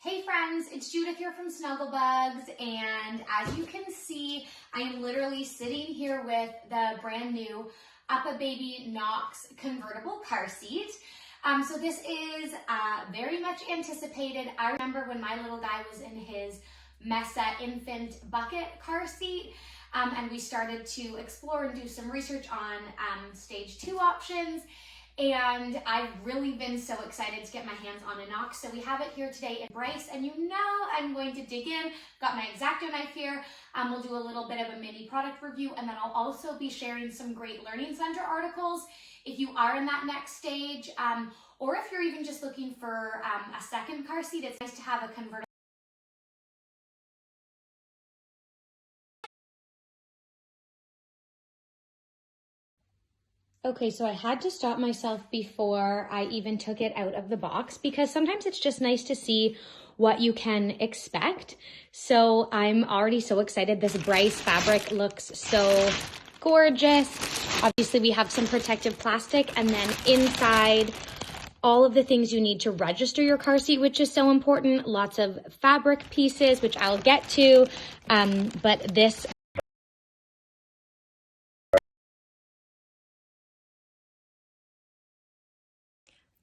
Hey friends, it's Judith here from Snuggle Bugz, and as you can see, I am literally sitting here with the brand new UPPAbaby KNOX Convertible car seat. So this is very much anticipated. I remember when my little guy was in his Mesa infant bucket car seat, and we started to explore and do some research on stage 2 options. And I've really been so excited to get my hands on a KNOX. So we have it here today in Bryce, and you know I'm going to dig in. Got my X-Acto knife here. We'll do a little bit of a mini product review, and then I'll also be sharing some great Learning Center articles if you are in that next stage, or if you're even just looking for a second car seat. It's nice to have a convertible. Okay, so I had to stop myself before I even took it out of the box because sometimes it's just nice to see what you can expect. So I'm already so excited. This Bryce fabric looks so gorgeous. Obviously we have some protective plastic, and then inside all of the things you need to register your car seat, which is so important. Lots of fabric pieces, which I'll get to, but this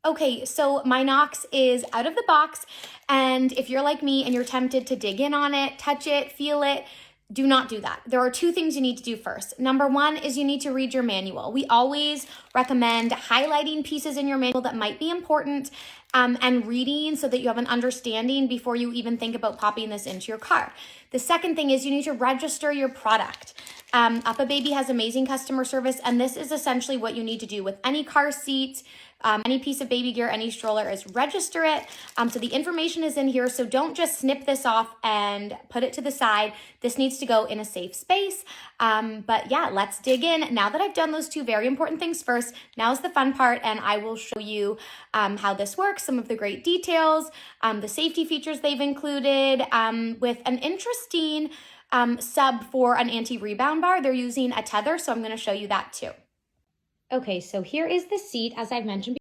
Okay, so my KNOX is out of the box, and if you're like me and you're tempted to dig in on it, touch it, feel it, do not do that. There are two things you need to do first. Number one is you need to read your manual. We always recommend highlighting pieces in your manual that might be important and reading so that you have an understanding before you even think about popping this into your car. The second thing is you need to register your product. UPPAbaby has amazing customer service, and this is essentially what you need to do with any car seat, any piece of baby gear, any stroller, is register it. So the information is in here, so don't just snip this off and put it to the side. This needs to go in a safe space. But yeah, let's dig in. Now that I've done those two very important things first, now's the fun part, and I will show you how this works, some of the great details, the safety features they've included, with an interesting sub for an anti-rebound bar. They're using a tether, so I'm going to show you that too. Okay, so here is the seat, as I've mentioned.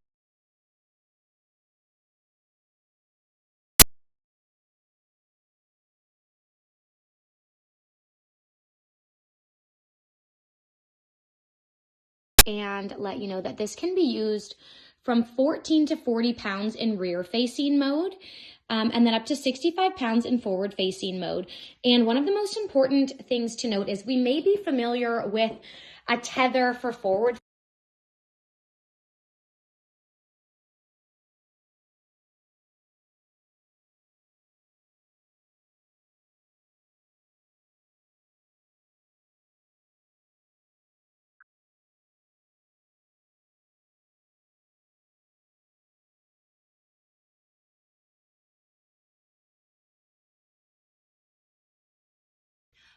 And let you know that this can be used from 14 to 40 pounds in rear facing mode, and then up to 65 pounds in forward facing mode. And one of the most important things to note is we may be familiar with a tether for forward.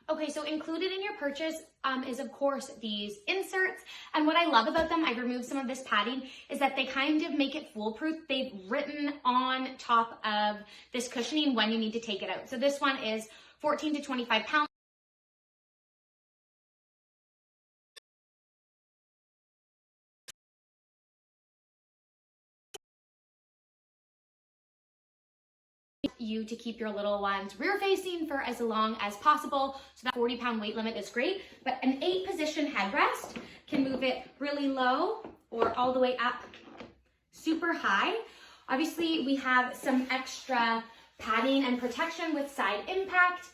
Okay, so included in your purchase is, of course, these inserts. And what I love about them, I removed some of this padding, is that they kind of make it foolproof. They've written on top of this cushioning when you need to take it out. So this one is 14 to 25 pounds. You to keep your little ones rear facing for as long as possible. So that 40-pound weight limit is great, but an 8-position headrest can move it really low or all the way up super high. Obviously we have some extra padding and protection with side impact,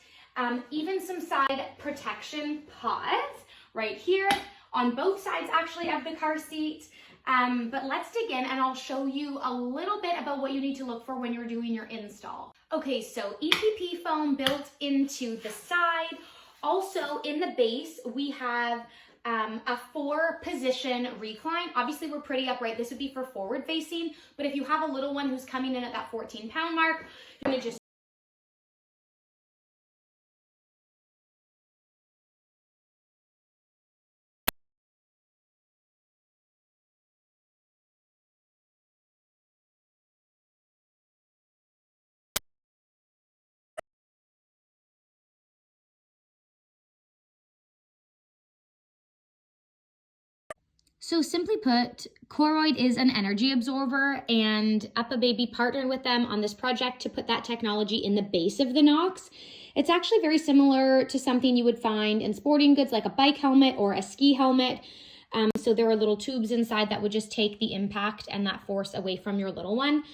even some side protection pods right here on both sides actually of the car seat. But let's dig in and I'll show you a little bit about what you need to look for when you're doing your install. Okay, so EPP foam built into the side. Also in the base, we have a 4-position recline. Obviously we're pretty upright. This would be for forward facing, but if you have a little one who's coming in at that 14-pound mark, you're gonna just So simply put, Choroid is an energy absorber, and UPPAbaby partnered with them on this project to put that technology in the base of the Knox. It's actually very similar to something you would find in sporting goods like a bike helmet or a ski helmet. So there are little tubes inside that would just take the impact and that force away from your little one.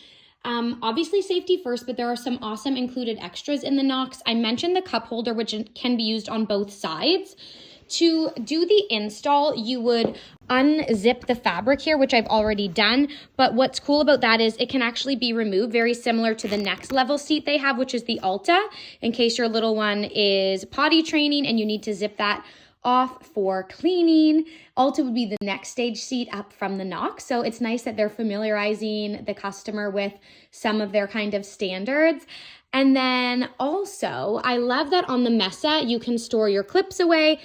Obviously safety first, but there are some awesome included extras in the Knox. I mentioned the cup holder, which can be used on both sides. To do the install, you would unzip the fabric here, which I've already done. But what's cool about that is it can actually be removed, very similar to the next level seat they have, which is the Alta, in case your little one is potty training and you need to zip that off for cleaning. Alta would be the next stage seat up from the Knox. So it's nice that they're familiarizing the customer with some of their kind of standards. And then also, I love that on the Mesa, you can store your clips away.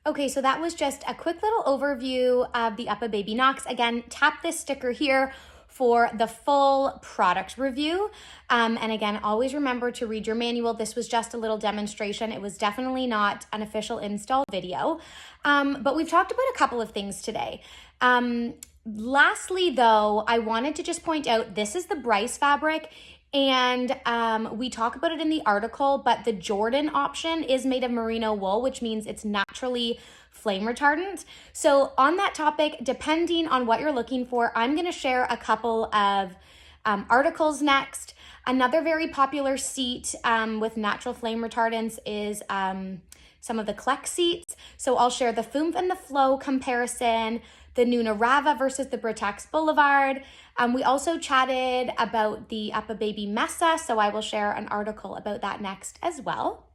Okay, so that was just a quick little overview of the UPPAbaby KNOX. Again, tap this sticker here for the full product review. And again, always remember to read your manual. This was just a little demonstration. It was definitely not an official install video. But we've talked about a couple of things today. Lastly, though, I wanted to just point out this is the Bryce fabric. And we talk about it in the article, but the Jordan option is made of merino wool, which means it's naturally flame retardant. So on that topic, depending on what you're looking for, I'm going to share a couple of articles next. Another very popular seat with natural flame retardants is some of the Kleck seats. So I'll share the Foomph and the Flow comparison, the Nuna Rava versus the Britex Boulevard. We also chatted about the UPPAbaby Mesa, so I will share an article about that next as well.